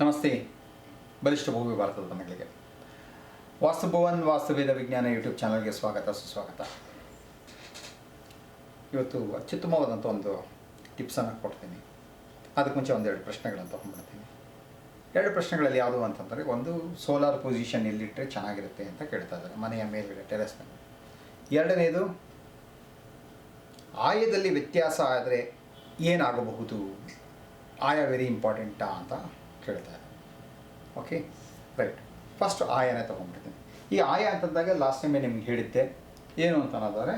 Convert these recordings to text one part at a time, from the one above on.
ನಮಸ್ತೆ. ಬಲಿಷ್ಠ ಭೂಮಿ ಭಾರತದ ಮನೆಗಳಿಗೆ ವಾಸ್ತುಭವನ್ ವಾಸ್ತುವೇದ ವಿಜ್ಞಾನ ಯೂಟ್ಯೂಬ್ ಚಾನಲ್ಗೆ ಸುಸ್ವಾಗತ. ಇವತ್ತು ಅತ್ಯುತ್ತಮವಾದಂಥ ಒಂದು ಟಿಪ್ಸನ್ನು ಕೊಡ್ತೀನಿ. ಅದಕ್ಕೆ ಮುಂಚೆ ಒಂದೆರಡು ಪ್ರಶ್ನೆಗಳನ್ನು ತೊಗೊಂಡ್ಬಿಡ್ತೀನಿ. ಎರಡು ಪ್ರಶ್ನೆಗಳಲ್ಲಿ ಯಾವುದು ಅಂತಂದರೆ, ಒಂದು ಸೋಲಾರ್ ಪೊಸಿಷನ್ ಎಲ್ಲಿಟ್ಟರೆ ಚೆನ್ನಾಗಿರುತ್ತೆ ಅಂತ ಕೇಳ್ತಾ ಇದ್ದಾರೆ, ಮನೆಯ ಮೇಲ್ಗಡೆ ಟೆರೆಸ್ ಮೇಲೆ. ಎರಡನೇದು, ಆಯದಲ್ಲಿ ವ್ಯತ್ಯಾಸ ಆದರೆ ಏನಾಗಬಹುದು, ಆಯ ವೆರಿ ಇಂಪಾರ್ಟೆಂಟಾ ಅಂತ ಕೇಳ್ತಾ ಇದ್ದಾರೆ. Okay, right. ಫಸ್ಟ್ ಆಯನೇ ತೊಗೊಂಡ್ಬಿಡ್ತೀನಿ. ಈ ಆಯ ಅಂತಂದಾಗ ಲಾಸ್ಟ್ ಟೈಮೇ ನಿಮ್ಗೆ ಹೇಳಿದ್ದೆ ಏನು ಅಂತ ಅನ್ನೋದಾದರೆ,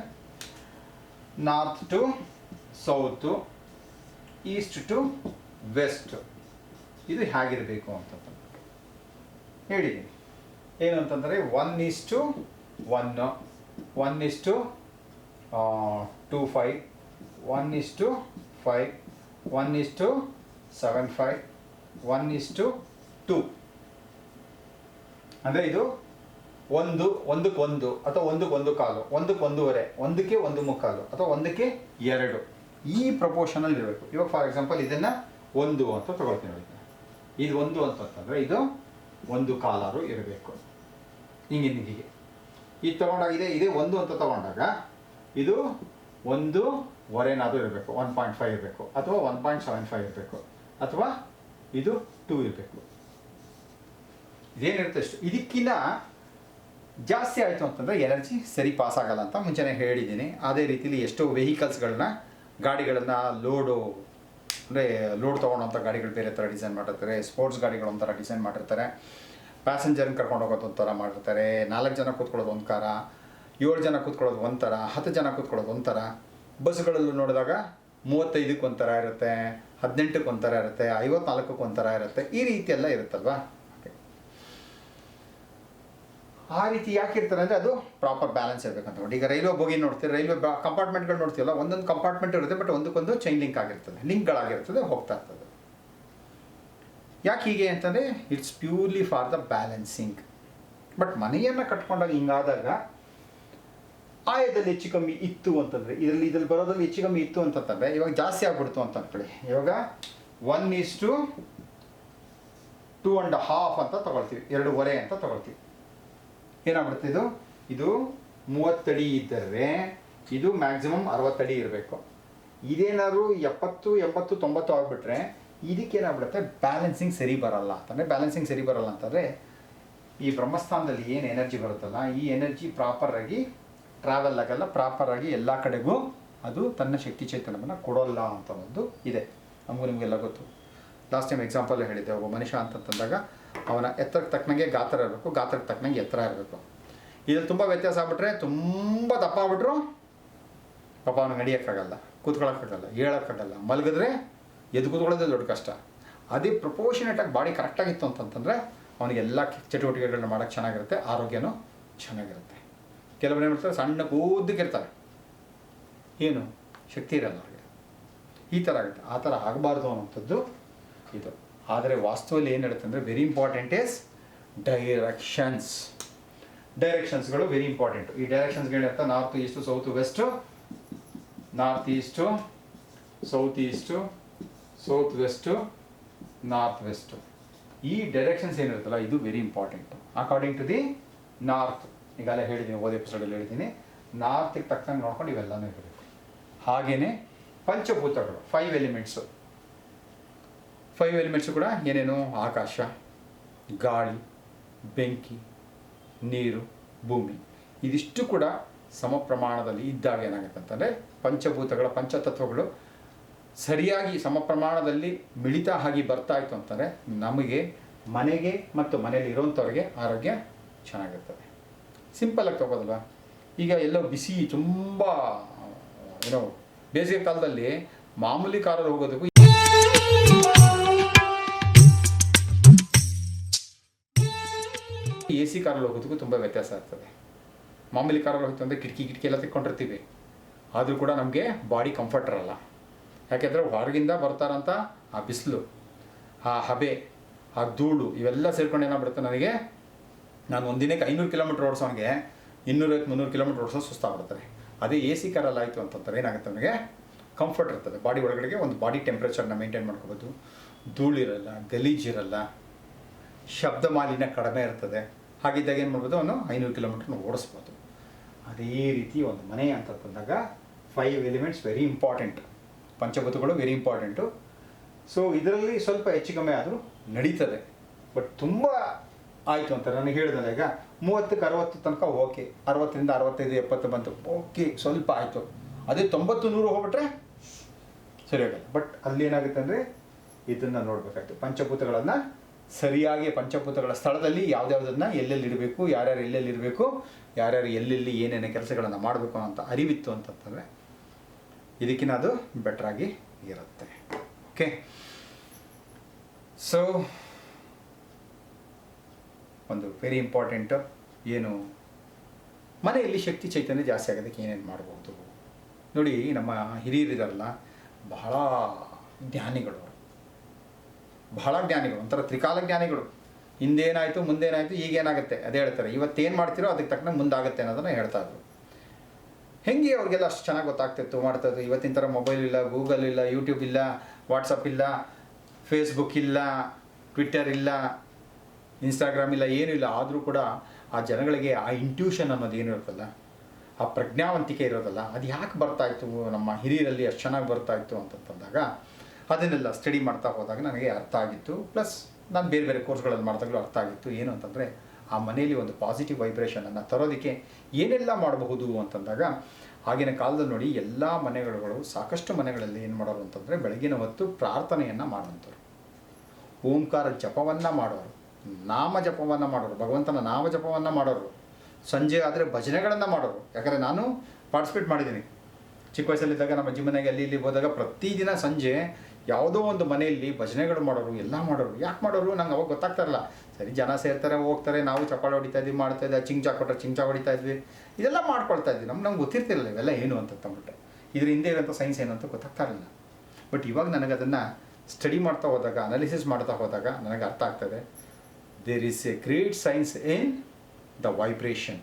north to south, east to west, ಇದು ಹೇಗಿರಬೇಕು ಅಂತಂದ್ಬಿಟ್ಟು ಹೇಳಿದ್ದೀನಿ. ಏನು ಅಂತಂದರೆ 1:1, 1:25, 1:5, 1:75, 1:2. ಅಂದರೆ ಇದು ಒಂದಕ್ಕೊಂದು ಅಥವಾ ಒಂದಕ್ಕೊಂದು ಕಾಲು, ಒಂದಕ್ಕೊಂದೂವರೆ, ಒಂದಕ್ಕೆ 1.25 ಅಥವಾ 1:2, ಈ ಪ್ರಪೋರ್ಷನಲ್ಲಿ ಇರಬೇಕು. ಇವಾಗ ಫಾರ್ ಎಕ್ಸಾಂಪಲ್ ಇದನ್ನು 1 ಅಂತ ತಗೊಳ್ತೀನಿ. ಇದು 1 ಅಂತಂದರೆ ಇದು 1 ಕಾಲಾರು ಇರಬೇಕು. ಹೀಗೆ ಇದು ತಗೊಂಡಾಗ ಇದೇ 1 ಅಂತ ತಗೊಂಡಾಗ ಇದು 1.25 ಇರಬೇಕು, 1.5 ಇರಬೇಕು, ಅಥವಾ 1.75 ಇರಬೇಕು, ಅಥವಾ ಇದು 2 ಇರಬೇಕು. ಇದೇನಿರುತ್ತೆ ಅಷ್ಟು. ಇದಕ್ಕಿಂತ ಜಾಸ್ತಿ ಆಯಿತು ಅಂತಂದರೆ ಎನರ್ಜಿ ಸರಿ ಪಾಸ್ ಆಗಲ್ಲ ಅಂತ ಮುಂಚೆನೇ ಹೇಳಿದ್ದೀನಿ. ಅದೇ ರೀತಿಲಿ ಎಷ್ಟೋ ಗಾಡಿಗಳನ್ನು ಲೋಡ್ ತೊಗೊಳೋಂಥ ಗಾಡಿಗಳು ಬೇರೆ ಥರ ಡಿಸೈನ್ ಮಾಡಿರ್ತಾರೆ, ಸ್ಪೋರ್ಟ್ಸ್ ಗಾಡಿಗಳು ಒಂಥರ ಡಿಸೈನ್ ಮಾಡಿರ್ತಾರೆ, ಪ್ಯಾಸೆಂಜರ್ನ ಕರ್ಕೊಂಡು ಹೋಗೋದು ಒಂಥರ ಮಾಡಿರ್ತಾರೆ, 4 ಜನ ಕೂತ್ಕೊಳ್ಳೋದು ಒಂದು ಥರ, 7 ಜನ ಕೂತ್ಕೊಳ್ಳೋದು ಒಂಥರ, 10 ಜನ ಕೂತ್ಕೊಳ್ಳೋದು ಒಂಥರ. ಬಸ್ಗಳಲ್ಲೂ ನೋಡಿದಾಗ 35ಕ್ಕೆ ಒಂಥರ ಇರುತ್ತೆ, 18ಕ್ಕೆ ಒಂಥರ ಇರುತ್ತೆ, 54ಕ್ಕೆ ಒಂಥರ ಇರುತ್ತೆ, ಈ ರೀತಿ ಎಲ್ಲ ಇರುತ್ತಲ್ವಾ. ಆ ರೀತಿ ಯಾಕೆ ಇರ್ತಾರೆ ಅಂದರೆ ಅದು ಪ್ರಾಪರ್ ಬ್ಯಾಲೆನ್ಸ್ ಇರಬೇಕಂತ ನೋಡಿ. ಈಗ ರೈಲ್ವೆ ಬೋಗಿ ನೋಡ್ತೀವಿ, ರೈಲ್ವೆ ಕಂಪಾರ್ಟ್ಮೆಂಟ್ಗಳು ನೋಡ್ತೀವಲ್ಲ, ಒಂದೊಂದು ಕಂಪಾರ್ಟ್ಮೆಂಟ್ ಇರುತ್ತೆ, ಬಟ್ ಒಂದಕ್ಕೊಂದು ಚೈನ್ ಲಿಂಕ್ಗಳಾಗಿರ್ತದೆ, ಹೋಗ್ತಾ ಇರ್ತದೆ. ಯಾಕೆ ಹೀಗೆ ಅಂತಂದರೆ it's purely for the balancing. But ಮನೆಯನ್ನು ಕಟ್ಕೊಂಡಾಗ ಹಿಂಗಾದಾಗ ಆಯದಲ್ಲಿ ಹೆಚ್ಚು ಕಮ್ಮಿ ಇತ್ತು ಅಂತಂದರೆ, ಇದರಲ್ಲಿ ಬರೋದ್ರಲ್ಲಿ ಹೆಚ್ಚು ಕಮ್ಮಿ ಇತ್ತು ಅಂತಂದರೆ, ಇವಾಗ ಜಾಸ್ತಿ ಆಗ್ಬಿಡ್ತು ಅಂತ ಅಂದ್ಕೊಳ್ಳಿ. ಇವಾಗ 1:2.5 ಅಂತ ತಗೊಳ್ತೀವಿ, 2.5 ಅಂತ ತಗೊಳ್ತೀವಿ. ಏನಾಗ್ಬಿಡುತ್ತೆ, ಇದು 30 ಅಡಿ ಇದ್ದರೆ ಇದು ಮ್ಯಾಕ್ಸಿಮಮ್ 60 ಅಡಿ ಇರಬೇಕು. ಇದೇನಾದ್ರು 70, 80, 90 ಆಗಿಬಿಟ್ರೆ ಇದಕ್ಕೇನಾಗ್ಬಿಡುತ್ತೆ, ಬ್ಯಾಲೆನ್ಸಿಂಗ್ ಸರಿ ಬರಲ್ಲ ಅಂತಂದರೆ. ಬ್ಯಾಲೆನ್ಸಿಂಗ್ ಸರಿ ಬರಲ್ಲ ಅಂತಂದರೆ ಈ ಬ್ರಹ್ಮಸ್ಥಾನದಲ್ಲಿ ಏನು ಎನರ್ಜಿ ಬರುತ್ತಲ್ಲ, ಈ ಎನರ್ಜಿ ಪ್ರಾಪರಾಗಿ ಟ್ರಾವೆಲ್ ಆಗಲ್ಲ, ಪ್ರಾಪರಾಗಿ ಎಲ್ಲ ಕಡೆಗೂ ಅದು ತನ್ನ ಶಕ್ತಿ ಚೈತನ್ಯವನ್ನು ಕೊಡೋಲ್ಲ ಅಂತ ಒಂದು ಇದೆ. ನಿಮಗೆಲ್ಲ ಗೊತ್ತು. ಲಾಸ್ಟ್ ಟೈಮ್ ಎಕ್ಸಾಂಪಲ್ ಹೇಳಿದ್ದೆ, ಒಬ್ಬ ಮನುಷ್ಯ ಅಂತಂದಾಗ ಅವನ ಎತ್ತರಕ್ಕೆ ತಕ್ಕನಂಗೆ ಗಾತ್ರ ಇರಬೇಕು, ಗಾತ್ರಕ್ಕೆ ತಕ್ಕನಂಗೆ ಎತ್ತರ ಇರಬೇಕು. ಇದ್ರಲ್ಲಿ ತುಂಬ ವ್ಯತ್ಯಾಸ ಆಗ್ಬಿಟ್ರೆ, ತುಂಬ ದಪ್ಪ ಆಗ್ಬಿಟ್ರು ಪಾಪ ಅವನಿಗೆ ನಡೆಯೋಕ್ಕಾಗಲ್ಲ, ಕೂತ್ಕೊಳ್ಳೋಕ್ಕಾಗಲ್ಲ, ಹೇಳೋಕ್ಕಾಗಲ್ಲ, ಮಲಗಿದ್ರೆ ಎದ್ದು ಕೂತ್ಕೊಳ್ಳೋದೇ ದೊಡ್ಡ ಕಷ್ಟ. ಅದೇ ಪ್ರಪೋರ್ಷನೇಟಾಗಿ ಬಾಡಿ ಕರೆಕ್ಟಾಗಿತ್ತು ಅಂತಂತಂದರೆ ಅವನಿಗೆ ಎಲ್ಲ ಚಟುವಟಿಕೆಗಳನ್ನ ಮಾಡೋಕ್ಕೆ ಚೆನ್ನಾಗಿರುತ್ತೆ, ಆರೋಗ್ಯನೂ ಚೆನ್ನಾಗಿರುತ್ತೆ. ಕೆಲವರು ಏನು ಮಾಡ್ತಾರೆ, ಸಣ್ಣ ಕೂದಕ್ಕಿರ್ತಾರೆ, ಏನು ಶಕ್ತಿ ಇರಲ್ಲ ಅವ್ರಿಗೆ, ಈ ಥರ ಆಗುತ್ತೆ. ಆ ಥರ ಆಗಬಾರ್ದು ಅನ್ನೋಂಥದ್ದು ಇದು. ಆದರೆ ವಾಸ್ತುವಲ್ಲಿ ಏನು ಹೇಳುತ್ತೆ ಅಂದರೆ, ವೆರಿ ಇಂಪಾರ್ಟೆಂಟ್ ಈಸ್ ಡೈರೆಕ್ಷನ್ಸ್ಗಳು ವೆರಿ ಇಂಪಾರ್ಟೆಂಟು. ಈ ಡೈರೆಕ್ಷನ್ಸ್ಗಳೇನಂತ, north east, south west, north east, south east, south west, north west. ಈ ಡೈರೆಕ್ಷನ್ಸ್ ಏನಿರುತ್ತಲ್ಲ, ಇದು very important. According to the north, ಈಗಾಗಲೇ ಹೇಳಿದ್ದೀನಿ, ಓದಿ ಎಪಿಸೋಡಲ್ಲಿ ಹೇಳಿದ್ದೀನಿ, ನಾರ್ತಿಗೆ ತಕ್ಕಂಗೆ ನೋಡ್ಕೊಂಡು ಇವೆಲ್ಲನೂ ಇರಬೇಕು. ಹಾಗೆಯೇ ಪಂಚಭೂತಗಳು, 5 ಎಲಿಮೆಂಟ್ಸು. 5 ಎಲಿಮೆಂಟ್ಸು ಕೂಡ ಏನೇನು, ಆಕಾಶ, ಗಾಳಿ, ಬೆಂಕಿ, ನೀರು, ಭೂಮಿ, ಇದಿಷ್ಟು ಕೂಡ ಸಮ ಪ್ರಮಾಣದಲ್ಲಿ ಇದ್ದಾಗ ಏನಾಗುತ್ತೆ ಅಂತಂದರೆ, ಪಂಚಭೂತಗಳ ಪಂಚತತ್ವಗಳು ಸರಿಯಾಗಿ ಸಮ ಪ್ರಮಾಣದಲ್ಲಿ ಮಿಳಿತ ಆಗಿ ಬರ್ತಾ ಇತ್ತು ಅಂತಂದರೆ ನಮಗೆ, ಮನೆಗೆ ಮತ್ತು ಮನೆಯಲ್ಲಿ ಇರೋಂಥವ್ರಿಗೆ ಆರೋಗ್ಯ ಚೆನ್ನಾಗಿರ್ತದೆ. ಸಿಂಪಲ್ಲಾಗಿ ತಗೋದಲ್ವ. ಈಗ ಎಲ್ಲೋ ಬಿಸಿ ತುಂಬ ಬೇಸಿಗೆ ಕಾಲದಲ್ಲಿ ಮಾಮೂಲಿ ಕಾರಲ್ಲಿ ಹೋಗೋದಕ್ಕೂ AC ಕಾರಲ್ಲಿ ಹೋಗೋದಕ್ಕೂ ತುಂಬ ವ್ಯತ್ಯಾಸ ಆಗ್ತದೆ. ಮಾಮೂಲಿ ಕಾರಲ್ಲಿ ಹೋಗ್ತು ಅಂದರೆ ಕಿಟಕಿ ಎಲ್ಲ ತೆಕ್ಕೊಂಡಿರ್ತೀವಿ, ಆದರೂ ಕೂಡ ನಮಗೆ ಬಾಡಿ ಕಂಫರ್ಟ್ ಇರಲ್ಲ. ಯಾಕೆಂದರೆ ಹೊರಗಿಂದ ಬರ್ತಾರಂಥ ಆ ಬಿಸಿಲು, ಆ ಹಬೆ, ಆ ಧೂಳು, ಇವೆಲ್ಲ ಸೇರ್ಕೊಂಡು ಏನಾಗ್ಬಿಡುತ್ತೆ ನನಗೆ, ನಾನು ಒಂದಿನಕ್ಕೆ 500 ಕಿಲೋಮೀಟ್ರ್ ಓಡಿಸೋನಿಗೆ 250-300 ಕಿಲೋಮೀಟ್ರ್ ಓಡಿಸೋದು ಸುಸ್ತಾಗ್ಬಿಡ್ತಾರೆ. ಅದೇ AC ಕಾರಲ್ಲಿ ಆಯಿತು ಅಂತಂತಾರೆ ಏನಾಗುತ್ತೆ, ನನಗೆ ಕಂಫರ್ಟ್ ಇರ್ತದೆ. ಬಾಡಿ ಒಳಗಡೆಗೆ ಒಂದು ಬಾಡಿ ಟೆಂಪ್ರೇಚರ್ನ ಮೇಂಟೈನ್ ಮಾಡ್ಕೋಬೋದು, ಧೂಳಿರಲ್ಲ, ಗಲೀಜಿರಲ್ಲ, ಶಬ್ದ ಮಾಲಿನ್ಯ ಕಡಿಮೆ ಇರ್ತದೆ. ಹಾಗಿದ್ದಾಗ ಏನು ಮಾಡ್ಬೋದು, ಅವನು 500 ಕಿಲೋಮೀಟ್ರನ್ನ ಓಡಿಸ್ಬೋದು. ಅದೇ ರೀತಿ ಒಂದು ಮನೆ ಅಂತ ತಂದಾಗ 5 ಎಲಿಮೆಂಟ್ಸ್ ವೆರಿ ಇಂಪಾರ್ಟೆಂಟ್, ಪಂಚಭೂತಗಳು ವೆರಿ ಇಂಪಾರ್ಟೆಂಟು. ಸೊ ಇದರಲ್ಲಿ ಸ್ವಲ್ಪ ಹೆಚ್ಚು ಕಮ್ಮಿ ಆದರೂ ನಡೀತದೆ. ಬಟ್ ತುಂಬ ಆಯಿತು ಅಂತ ನನಗೆ ಹೇಳಿದಲ್ಲ, ಈಗ 30ಕ್ಕೆ 60 ತನಕ ಓಕೆ, 60ರಿಂದ 65 70 ಬಂತು ಓಕೆ, ಸ್ವಲ್ಪ ಆಯಿತು. ಅದೇ 90 100 ಹೋಗ್ಬಿಟ್ರೆ ಸರಿ ಹೋಗಲ್ಲ. ಬಟ್ ಅಲ್ಲಿ ಏನಾಗುತ್ತೆ ಅಂದರೆ ಇದನ್ನು ನೋಡಬೇಕಾಯ್ತು, ಪಂಚಭೂತಗಳನ್ನು ಸರಿಯಾಗಿ ಪಂಚಭೂತಗಳ ಸ್ಥಳದಲ್ಲಿ ಯಾವುದ್ಯಾವುದನ್ನು ಎಲ್ಲೆಲ್ಲಿ ಇಡಬೇಕು, ಯಾರ್ಯಾರು ಎಲ್ಲೆಲ್ಲಿ ಇರಬೇಕು, ಯಾರ್ಯಾರು ಎಲ್ಲೆಲ್ಲಿ ಏನೇನು ಕೆಲಸಗಳನ್ನು ಮಾಡಬೇಕು ಅಂತ ಅರಿವಿತ್ತು ಅಂತಂದರೆ ಇದಕ್ಕಿಂತ ಅದು ಬೆಟ್ರಾಗಿ ಇರುತ್ತೆ. ಓಕೆ, ಸೊ ಒಂದು ವೆರಿ ಇಂಪಾರ್ಟೆಂಟು ಏನು, ಮನೆಯಲ್ಲಿ ಶಕ್ತಿ ಚೈತನ್ಯ ಜಾಸ್ತಿ ಆಗೋದಕ್ಕೆ ಏನೇನು ಮಾಡ್ಬೋದು ನೋಡಿ. ನಮ್ಮ ಹಿರಿಯರಿದಾರಲ್ಲ, ಬಹಳ ಜ್ಞಾನಿಗಳು, ಬಹಳ ಜ್ಞಾನಿಗಳು, ಒಂಥರ ತ್ರಿಕಾಲ ಜ್ಞಾನಿಗಳು. ಹಿಂದೇನಾಯಿತು ಮುಂದೇನಾಯಿತು ಈಗೇನಾಗುತ್ತೆ ಅದೇ ಹೇಳ್ತಾರೆ. ಇವತ್ತೇನು ಮಾಡ್ತಿರೋ ಅದಕ್ಕೆ ತಕ್ಕಂಗೆ ಮುಂದಾಗುತ್ತೆ ಅನ್ನೋದನ್ನು ಹೇಳ್ತಾ ಇದ್ರು. ಹೆಂಗೆ ಅವ್ರಿಗೆಲ್ಲ ಅಷ್ಟು ಚೆನ್ನಾಗಿ ಗೊತ್ತಾಗ್ತಿತ್ತು, ಮಾಡ್ತಾಯಿದ್ರು. ಇವತ್ತಿನ ಥರ ಮೊಬೈಲ್ ಇಲ್ಲ, ಗೂಗಲ್ ಇಲ್ಲ, ಯೂಟ್ಯೂಬ್ ಇಲ್ಲ, ವಾಟ್ಸಪ್ ಇಲ್ಲ, ಫೇಸ್ಬುಕ್ ಇಲ್ಲ, ಟ್ವಿಟ್ಟರ್ ಇಲ್ಲ, ಇನ್ಸ್ಟಾಗ್ರಾಮ್ ಇಲ್ಲ, ಏನೂ ಇಲ್ಲ. ಆದರೂ ಕೂಡ ಆ ಜನಗಳಿಗೆ ಆ ಇಂಟ್ಯೂಷನ್ ಅನ್ನೋದು ಏನು ಇರುತ್ತಲ್ಲ, ಆ ಪ್ರಜ್ಞಾವಂತಿಕೆ ಇರೋದಲ್ಲ, ಅದು ಯಾಕೆ ಬರ್ತಾಯಿತ್ತು ನಮ್ಮ ಹಿರಿಯರಲ್ಲಿ ಅಷ್ಟು ಚೆನ್ನಾಗಿ ಬರ್ತಾಯಿತ್ತು ಅಂತಂದಾಗ ಅದನ್ನೆಲ್ಲ ಸ್ಟಡಿ ಮಾಡ್ತಾ ಹೋದಾಗ ನನಗೆ ಅರ್ಥ ಆಗಿತ್ತು. ಪ್ಲಸ್ ನಾನು ಬೇರೆ ಬೇರೆ ಕೋರ್ಸ್ಗಳಲ್ಲಿ ಮಾಡಿದಾಗಲೂ ಅರ್ಥ ಆಗಿತ್ತು. ಏನು ಅಂತಂದರೆ ಆ ಮನೆಯಲ್ಲಿ ಒಂದು ಪಾಸಿಟಿವ್ ವೈಬ್ರೇಷನನ್ನು ತರೋದಕ್ಕೆ ಏನೆಲ್ಲ ಮಾಡಬಹುದು ಅಂತಂದಾಗ, ಆಗಿನ ಕಾಲದಲ್ಲಿ ನೋಡಿ ಎಲ್ಲ ಮನೆಗಳು, ಸಾಕಷ್ಟು ಮನೆಗಳಲ್ಲಿ ಏನು ಮಾಡೋರು ಅಂತಂದರೆ ಬೆಳಗಿನ ಹೊತ್ತು ಪ್ರಾರ್ಥನೆಯನ್ನು ಮಾಡುವಂಥವ್ರು, ಓಂಕಾರ ಜಪವನ್ನು ಮಾಡೋರು, ನಾಮ ಜಪವನ್ನು ಮಾಡೋರು, ಭಗವಂತನ ನಾಮ ಜಪವನ್ನು ಮಾಡೋರು. ಸಂಜೆ ಆದರೆ ಭಜನೆಗಳನ್ನು ಮಾಡೋರು. ಯಾಕಂದರೆ ನಾನು ಪಾರ್ಟಿಸಿಪೇಟ್ ಮಾಡಿದ್ದೀನಿ ಚಿಕ್ಕ ವಯಸ್ಸಲ್ಲಿದ್ದಾಗ. ನಮ್ಮ ಅಜ್ಜಿ ಮನೆಗೆ ಅಲ್ಲಿ ಇಲ್ಲಿ ಹೋದಾಗ ಪ್ರತಿದಿನ ಸಂಜೆ ಯಾವುದೋ ಒಂದು ಮನೆಯಲ್ಲಿ ಭಜನೆಗಳು ಮಾಡೋರು, ಎಲ್ಲ ಮಾಡೋರು. ಯಾಕೆ ಮಾಡೋರು ನಂಗೆ ಅವಾಗ ಗೊತ್ತಾಗ್ತಾ ಇರಲ್ಲ. ಸರಿ, ಜನ ಸೇರ್ತಾರೆ ಹೋಗ್ತಾರೆ, ನಾವು ಚಪ್ಪಾಳೆ ಹೊಡಿತಾ ಇದ್ವಿ, ಮಾಡ್ತಾ ಇದ್ದೆ, ಚಿಂಚಾ ಕೊಟ್ಟರೆ ಚಿಂಚಾ ಹೊಡಿತಾ ಇದ್ವಿ, ಇದೆಲ್ಲ ಮಾಡ್ಕೊಳ್ತಾ ಇದ್ವಿ. ನಮ್ಗೆ ಗೊತ್ತಿರ್ತಿರಲಿಲ್ಲ ಇವೆಲ್ಲ ಏನು ಅಂತಂದ್ಬಿಟ್ಟೆ, ಇದ್ರ ಹಿಂದೆ ಇರೋಂಥ ಸೈನ್ಸ್ ಏನು ಅಂತ ಗೊತ್ತಾಗ್ತಾ ಇರಲಿಲ್ಲ. ಬಟ್ ಇವಾಗ ನನಗೆ ಅದನ್ನು ಸ್ಟಡಿ ಮಾಡ್ತಾ ಹೋದಾಗ, ಅನಾಲಿಸಿಸ್ ಮಾಡ್ತಾ ಹೋದಾಗ ನನಗೆ ಅರ್ಥ ಆಗ್ತದೆ. There is a great science in the vibration.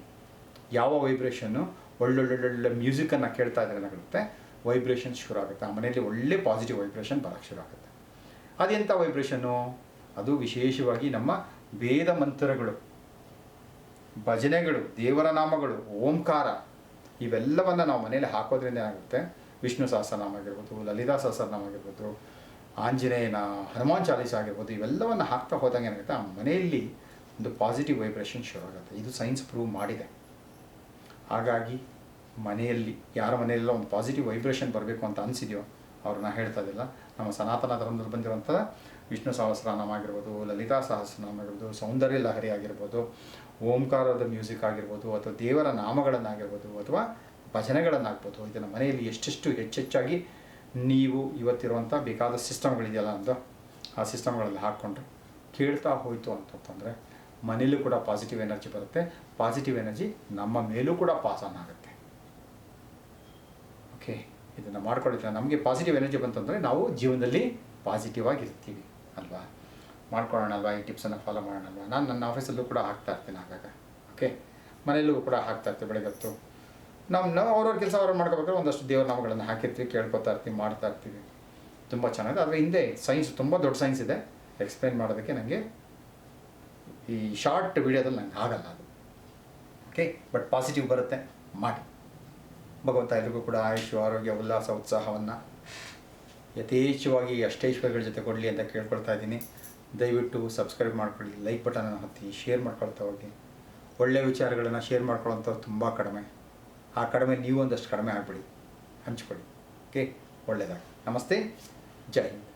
ಯಾವ ವೈಬ್ರೇಷನ್ನು, ಒಳ್ಳೊಳ್ಳೊಳ್ಳೆ ಮ್ಯೂಸಿಕನ್ನು ಕೇಳ್ತಾ ಇದ್ರೆ ಏನಾಗುತ್ತೆ, ವೈಬ್ರೇಷನ್ ಶುರು ಆಗುತ್ತೆ. ಆ ಮನೆಯಲ್ಲಿ ಒಳ್ಳೆ ಪಾಸಿಟಿವ್ ವೈಬ್ರೇಷನ್ ಬರೋಕ್ಕೆ ಶುರು ಆಗುತ್ತೆ. ಅದೆಂಥ ವೈಬ್ರೇಷನ್ನು, ಅದು ವಿಶೇಷವಾಗಿ ನಮ್ಮ ವೇದ ಮಂತ್ರಗಳು, ಭಜನೆಗಳು, ದೇವರ ನಾಮಗಳು, ಓಂಕಾರ, ಇವೆಲ್ಲವನ್ನು ನಾವು ಮನೆಯಲ್ಲಿ ಹಾಕೋದ್ರಿಂದ ಏನಾಗುತ್ತೆ, ವಿಷ್ಣು ಸಹಸ್ರನಾಮ ಆಗಿರ್ಬೋದು, ಲಲಿತಾ ಸಹಸ್ರನಾಮ ಆಗಿರ್ಬೋದು, ಆಂಜನೇಯನ ಹನುಮಾನ್ ಚಾಲೀಸ ಆಗಿರ್ಬೋದು, ಇವೆಲ್ಲವನ್ನು ಹಾಕ್ತಾ ಹೋದಾಗ ಏನಾಗುತ್ತೆ, ಆ ಮನೆಯಲ್ಲಿ ಒಂದು ಪಾಸಿಟಿವ್ ವೈಬ್ರೇಷನ್ ಶುರು ಆಗುತ್ತೆ. ಇದು ಸೈನ್ಸ್ ಪ್ರೂವ್ ಮಾಡಿದೆ. ಹಾಗಾಗಿ ಮನೆಯಲ್ಲಿ ಯಾರ ಮನೆಯೆಲ್ಲ ಒಂದು ಪಾಸಿಟಿವ್ ವೈಬ್ರೇಷನ್ ಬರಬೇಕು ಅಂತ ಅನಿಸಿದೆಯೋ ಅವ್ರನ್ನ ಹೇಳ್ತಾ ಇದ್ದಿಲ್ಲ. ನಮ್ಮ ಸನಾತನ ಧರ್ಮದಲ್ಲಿ ಬಂದಿರುವಂಥ ವಿಷ್ಣು ಸಹಸ್ರನಾಮ ಆಗಿರ್ಬೋದು, ಲಲಿತಾ ಸಹಸ್ರನಾಮ ಆಗಿರ್ಬೋದು, ಸೌಂದರ್ಯ ಲಹರಿ ಆಗಿರ್ಬೋದು, ಓಂಕಾರದ ಮ್ಯೂಸಿಕ್ ಆಗಿರ್ಬೋದು, ಅಥವಾ ದೇವರ ನಾಮಗಳನ್ನಾಗಿರ್ಬೋದು, ಅಥವಾ ಭಜನೆಗಳನ್ನಾಗ್ಬೋದು, ಇದನ್ನು ಮನೆಯಲ್ಲಿ ಎಷ್ಟೆಷ್ಟು ಹೆಚ್ಚೆಚ್ಚಾಗಿ ನೀವು ಇವತ್ತಿರುವಂಥ ಬೇಕಾದ ಸಿಸ್ಟಮ್ಗಳಿದೆಯಲ್ಲ ಅಂತ ಆ ಸಿಸ್ಟಮ್ಗಳಲ್ಲಿ ಹಾಕ್ಕೊಂಡು ಕೇಳ್ತಾ ಹೋಯಿತು ಅಂತಂದರೆ ಮನೇಲೂ ಕೂಡ ಪಾಸಿಟಿವ್ ಎನರ್ಜಿ ಬರುತ್ತೆ. ಪಾಸಿಟಿವ್ ಎನರ್ಜಿ ನಮ್ಮ ಮೇಲೂ ಕೂಡ ಪಾಸ್ ಆನ್ ಆಗುತ್ತೆ. ಓಕೆ, ಇದನ್ನು ಮಾಡ್ಕೊಂಡಿದ್ರೆ ನಮಗೆ ಪಾಸಿಟಿವ್ ಎನರ್ಜಿ ಬಂತಂದರೆ ನಾವು ಜೀವನದಲ್ಲಿ ಪಾಸಿಟಿವ್ ಆಗಿರ್ತೀವಿ ಅಲ್ವಾ. ಮಾಡ್ಕೊಳ್ಳೋಣ ಅಲ್ವಾ, ಈ ಟಿಪ್ಸನ್ನು ಫಾಲೋ ಮಾಡೋಣ ಅಲ್ವಾ. ನಾನು ನನ್ನ ಆಫೀಸಲ್ಲೂ ಕೂಡ ಹಾಕ್ತಾ ಇರ್ತೀನಿ ಆಗಾಗ. ಓಕೆ, ಮನೆಯಲ್ಲೂ ಕೂಡ ಹಾಕ್ತಾ ಇರ್ತೀವಿ. ಬೆಳಗ್ಗೆತ್ತು ನಾವು ಅವ್ರವ್ರ ಕೆಲಸ ಅವ್ರು ಮಾಡ್ಕೋಬೇಕಾದ್ರೆ ಒಂದಷ್ಟು ದೇವ್ರ ನಾಮಗಳನ್ನು ಹಾಕಿರ್ತೀವಿ, ಕೇಳ್ಕೊತಾ ಇರ್ತೀವಿ, ಮಾಡ್ತಾ ಇರ್ತೀವಿ. ತುಂಬ ಚೆನ್ನಾಗಿದೆ. ಆದರೆ ಹಿಂದೆ ಸೈನ್ಸ್, ತುಂಬ ದೊಡ್ಡ ಸೈನ್ಸ್ ಇದೆ, ಎಕ್ಸ್ಪ್ಲೈನ್ ಮಾಡೋದಕ್ಕೆ ನನಗೆ ಈ ಶಾರ್ಟ್ ವಿಡಿಯೋದಲ್ಲಿ ನಂಗೆ ಆಗಲ್ಲ ಅದು. ಓಕೆ, ಬಟ್ ಪಾಸಿಟಿವ್ ಬರುತ್ತೆ, ಮಾಡಿ. ಭಗವಂತ ಎಲ್ರಿಗೂ ಕೂಡ ಆಯುಷು, ಆರೋಗ್ಯ, ಉಲ್ಲಾಸ, ಉತ್ಸಾಹವನ್ನು ಯಥೇಚ್ಛವಾಗಿ ಅಷ್ಟೈಶ್ವರ್ಯಗಳ ಜೊತೆ ಕೊಡಲಿ ಅಂತ ಕೇಳ್ಕೊಳ್ತಾ ಇದ್ದೀನಿ. ದಯವಿಟ್ಟು ಸಬ್ಸ್ಕ್ರೈಬ್ ಮಾಡ್ಕೊಳ್ಳಿ, ಲೈಕ್ ಬಟನನ್ನು ಒತ್ತಿ, ಶೇರ್ ಮಾಡ್ಕೊಳ್ತಾ ಹೋಗಿ. ಒಳ್ಳೆಯ ವಿಚಾರಗಳನ್ನು ಶೇರ್ ಮಾಡ್ಕೊಳ್ಳೋಂಥವ್ರು ತುಂಬ ಕಡಿಮೆ. ಆ ಕಡಿಮೆ ನೀವು ಒಂದಷ್ಟು ಕಡಿಮೆ ಆಗಿಬಿಡಿ, ಹಂಚ್ಕೊಳ್ಳಿ. ಓಕೆ, ಒಳ್ಳೆಯದಾಗಿ. ನಮಸ್ತೆ, ಜೈ ಹಿಂದ್.